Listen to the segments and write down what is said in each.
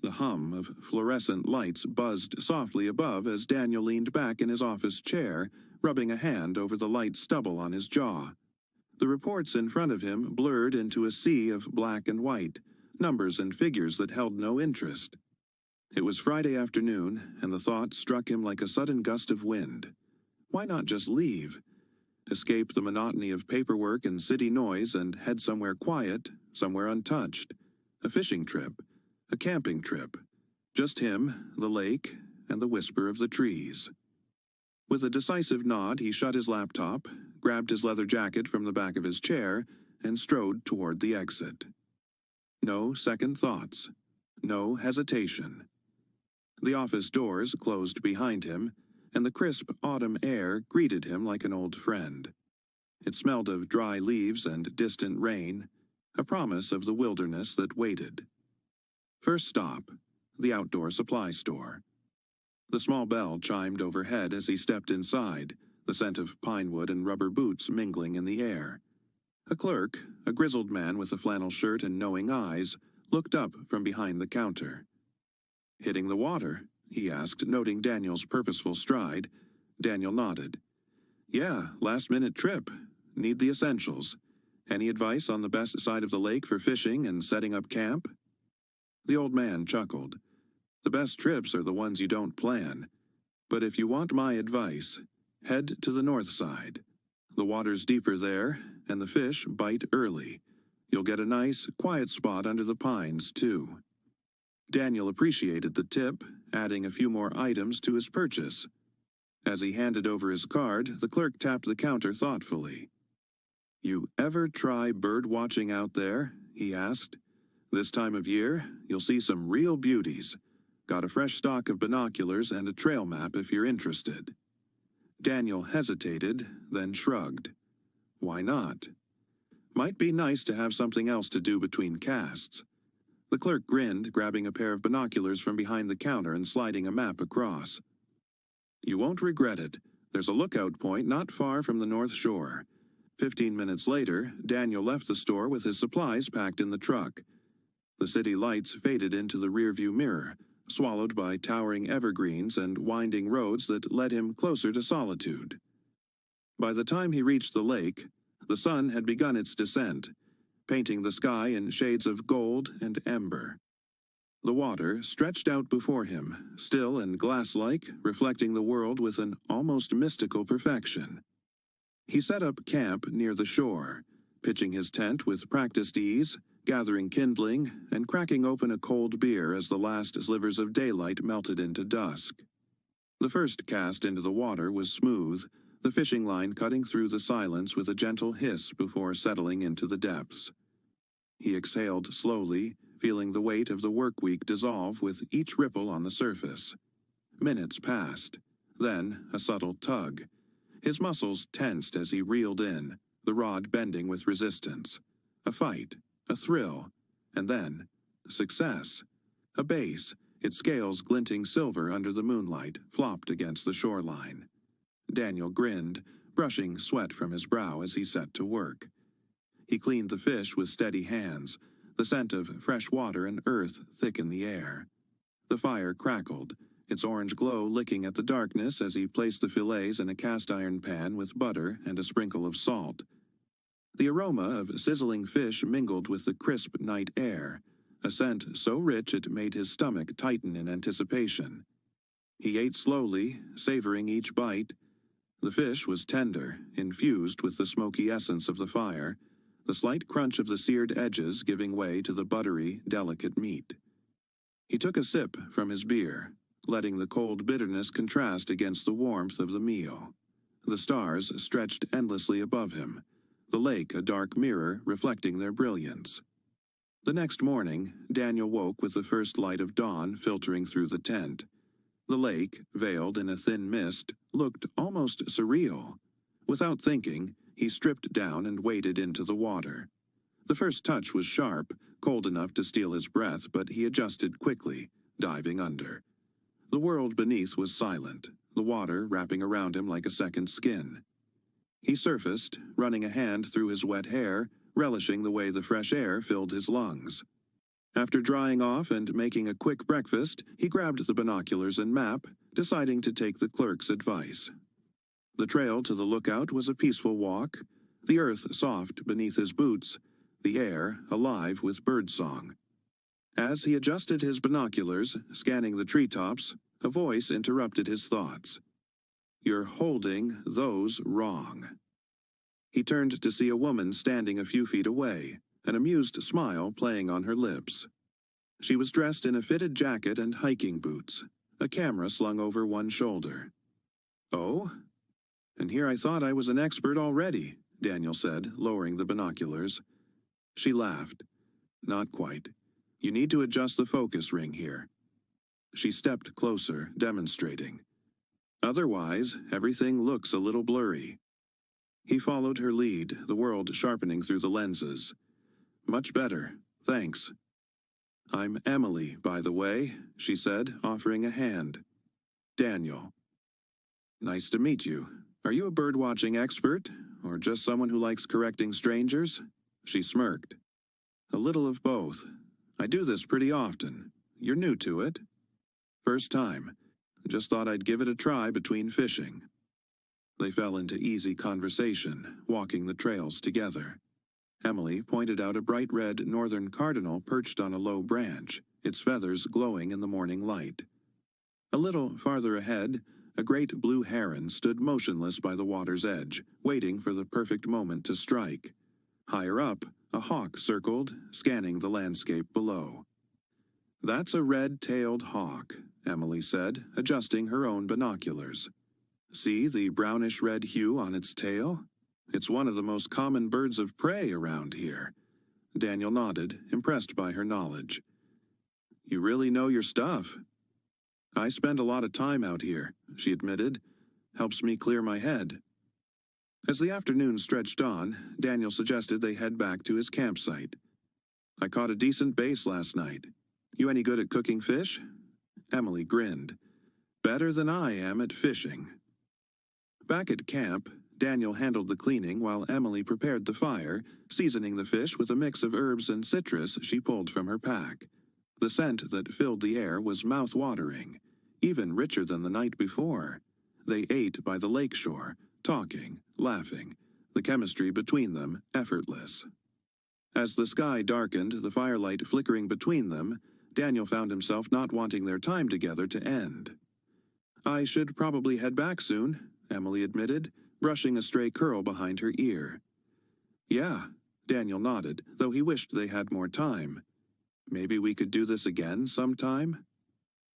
The hum of fluorescent lights buzzed softly above as Daniel leaned back in his office chair, rubbing a hand over the light stubble on his jaw. The reports in front of him blurred into a sea of black and white, numbers and figures that held no interest. It was Friday afternoon, and the thought struck him like a sudden gust of wind. Why not just leave? Escape the monotony of paperwork and city noise and head somewhere quiet, somewhere untouched. A fishing trip, a camping trip. Just him, the lake, and the whisper of the trees. With a decisive nod, he shut his laptop, grabbed his leather jacket from the back of his chair, and strode toward the exit. No second thoughts. No hesitation. The office doors closed behind him, and the crisp autumn air greeted him like an old friend. It smelled of dry leaves and distant rain, a promise of the wilderness that waited. First stop, the outdoor supply store. The small bell chimed overhead as he stepped inside, the scent of pine wood and rubber boots mingling in the air. A clerk, a grizzled man with a flannel shirt and knowing eyes, looked up from behind the counter. "Hitting the water?" he asked, noting Daniel's purposeful stride. Daniel nodded. "Yeah, last-minute trip. Need the essentials. Any advice on the best side of the lake for fishing and setting up camp?" The old man chuckled. "The best trips are the ones you don't plan. But if you want my advice, head to the north side. The water's deeper there, and the fish bite early. You'll get a nice, quiet spot under the pines, too." Daniel appreciated the tip, adding a few more items to his purchase. As he handed over his card, the clerk tapped the counter thoughtfully. "You ever try bird watching out there?" he asked. "This time of year, you'll see some real beauties. Got a fresh stock of binoculars and a trail map if you're interested." Daniel hesitated, then shrugged. Why not? Might be nice to have something else to do between casts. The clerk grinned, grabbing a pair of binoculars from behind the counter and sliding a map across. "You won't regret it. There's a lookout point not far from the North Shore." 15 minutes later, Daniel left the store with his supplies packed in the truck. The city lights faded into the rearview mirror, swallowed by towering evergreens and winding roads that led him closer to solitude. By the time he reached the lake, the sun had begun its descent, painting the sky in shades of gold and ember. The water stretched out before him, still and glass-like, reflecting the world with an almost mystical perfection. He set up camp near the shore, pitching his tent with practiced ease, gathering kindling, and cracking open a cold beer as the last slivers of daylight melted into dusk. The first cast into the water was smooth, the fishing line cutting through the silence with a gentle hiss before settling into the depths. He exhaled slowly, feeling the weight of the work week dissolve with each ripple on the surface. Minutes passed, then a subtle tug. His muscles tensed as he reeled in, the rod bending with resistance. A fight, a thrill, and then success. A bass, its scales glinting silver under the moonlight, flopped against the shoreline. Daniel grinned, brushing sweat from his brow as he set to work. He cleaned the fish with steady hands, the scent of fresh water and earth thick in the air. The fire crackled, its orange glow licking at the darkness as he placed the fillets in a cast-iron pan with butter and a sprinkle of salt. The aroma of sizzling fish mingled with the crisp night air, a scent so rich it made his stomach tighten in anticipation. He ate slowly, savoring each bite. The fish was tender, infused with the smoky essence of the fire, the slight crunch of the seared edges giving way to the buttery, delicate meat. He took a sip from his beer, letting the cold bitterness contrast against the warmth of the meal. The stars stretched endlessly above him, the lake a dark mirror reflecting their brilliance. The next morning, Daniel woke with the first light of dawn filtering through the tent. The lake, veiled in a thin mist, looked almost surreal. Without thinking, he stripped down and waded into the water. The first touch was sharp, cold enough to steal his breath, but he adjusted quickly, diving under. The world beneath was silent, the water wrapping around him like a second skin. He surfaced, running a hand through his wet hair, relishing the way the fresh air filled his lungs. After drying off and making a quick breakfast, he grabbed the binoculars and map, deciding to take the clerk's advice. The trail to the lookout was a peaceful walk, the earth soft beneath his boots, the air alive with birdsong. As he adjusted his binoculars, scanning the treetops, a voice interrupted his thoughts. "You're holding those wrong." He turned to see a woman standing a few feet away, an amused smile playing on her lips. She was dressed in a fitted jacket and hiking boots, a camera slung over one shoulder. "Oh? And here I thought I was an expert already," Daniel said, lowering the binoculars. She laughed. "Not quite. You need to adjust the focus ring here." She stepped closer, demonstrating. "Otherwise, everything looks a little blurry." He followed her lead, the world sharpening through the lenses. "Much better, thanks." "I'm Emily, by the way," she said, offering a hand. "Daniel." "Nice to meet you. Are you a birdwatching expert, or just someone who likes correcting strangers?" She smirked. "A little of both. I do this pretty often. You're new to it?" "First time. Just thought I'd give it a try between fishing." They fell into easy conversation, walking the trails together. Emily pointed out a bright red northern cardinal perched on a low branch, its feathers glowing in the morning light. A little farther ahead, a great blue heron stood motionless by the water's edge, waiting for the perfect moment to strike. Higher up, a hawk circled, scanning the landscape below. "That's a red-tailed hawk," Emily said, adjusting her own binoculars. "See the brownish-red hue on its tail? It's one of the most common birds of prey around here." Daniel nodded, impressed by her knowledge. "You really know your stuff." "I spend a lot of time out here," she admitted. "Helps me clear my head." As the afternoon stretched on, Daniel suggested they head back to his campsite. "I caught a decent bass last night. You any good at cooking fish?" Emily grinned. "Better than I am at fishing." Back at camp, Daniel handled the cleaning while Emily prepared the fire, seasoning the fish with a mix of herbs and citrus she pulled from her pack. The scent that filled the air was mouth-watering, even richer than the night before. They ate by the lakeshore, talking, laughing, the chemistry between them effortless. As the sky darkened, the firelight flickering between them, Daniel found himself not wanting their time together to end. "I should probably head back soon," Emily admitted, brushing a stray curl behind her ear. "Yeah," Daniel nodded, though he wished they had more time. "Maybe we could do this again sometime?"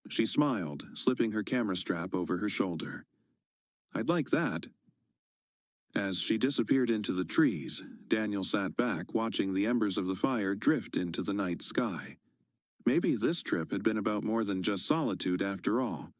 She smiled, slipping her camera strap over her shoulder. "I'd like that." As she disappeared into the trees, Daniel sat back watching the embers of the fire drift into the night sky. Maybe this trip had been about more than just solitude after all.